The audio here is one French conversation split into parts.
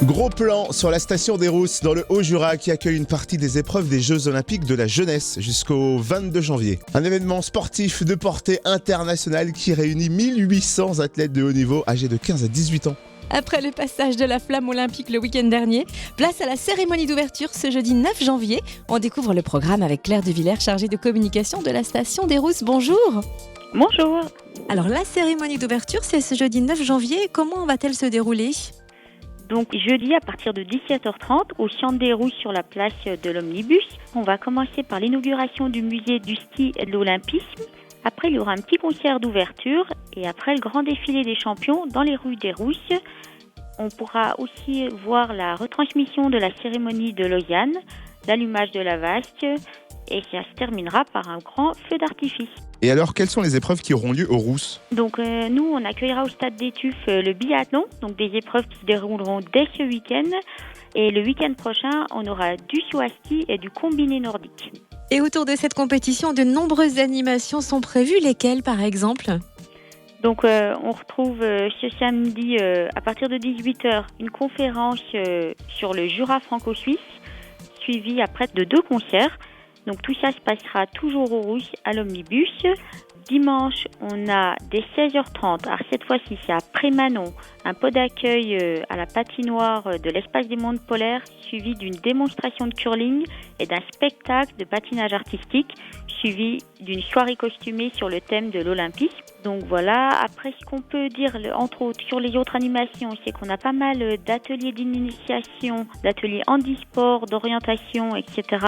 Gros plan sur la station des Rousses dans le Haut-Jura qui accueille une partie des épreuves des Jeux Olympiques de la jeunesse jusqu'au 22 janvier. Un événement sportif de portée internationale qui réunit 1800 athlètes de haut niveau âgés de 15 à 18 ans. Après le passage de la flamme olympique le week-end dernier, place à la cérémonie d'ouverture ce jeudi 9 janvier. On découvre le programme avec Claire de Villers, chargée de communication de la station des Rousses. Bonjour. Bonjour. Alors la cérémonie d'ouverture, c'est ce jeudi 9 janvier. Comment va-t-elle se dérouler ? Donc jeudi à partir de 17h30 au Centre des Rousses sur la place de l'Omnibus. On va commencer par l'inauguration du musée du ski et de l'Olympisme. Après, il y aura un petit concert d'ouverture et après le grand défilé des champions dans les rues des Rousses. On pourra aussi voir la retransmission de la cérémonie de Lausanne, l'allumage de la vasque et ça se terminera par un grand feu d'artifice. Et alors, quelles sont les épreuves qui auront lieu aux Rousses ? Donc nous, on accueillera au stade des Tuffes le biathlon, donc des épreuves qui se dérouleront dès ce week-end. Et le week-end prochain, on aura du saut à ski et du combiné nordique. Et autour de cette compétition, de nombreuses animations sont prévues. Lesquelles, par exemple ? Donc on retrouve ce samedi, à partir de 18h, une conférence sur le Jura franco-suisse, suivie après de 2 concerts. Donc tout ça se passera toujours aux Rousses à l'Omnibus. Dimanche, on a dès 16h30, alors cette fois-ci c'est à Prémanon, un pot d'accueil à la patinoire de l'espace des mondes polaires, suivi d'une démonstration de curling et d'un spectacle de patinage artistique, suivi d'une soirée costumée sur le thème de l'Olympisme. Donc voilà, après ce qu'on peut dire, entre autres, sur les autres animations, c'est qu'on a pas mal d'ateliers d'initiation, d'ateliers handisport, d'orientation, etc.,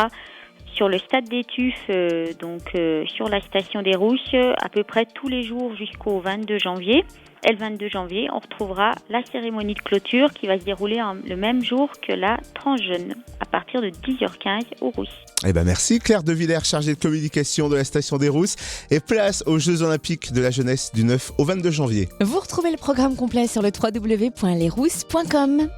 sur le stade des Tuffes, sur la station des Rousses, à peu près tous les jours jusqu'au 22 janvier. Et le 22 janvier, on retrouvera la cérémonie de clôture qui va se dérouler le même jour que la tranche jeune, à partir de 10h15 aux Rousses. Merci Claire de Villers, chargée de communication de la station des Rousses. Et place aux Jeux Olympiques de la jeunesse du 9 au 22 janvier. Vous retrouvez le programme complet sur le www.lesrousses.com.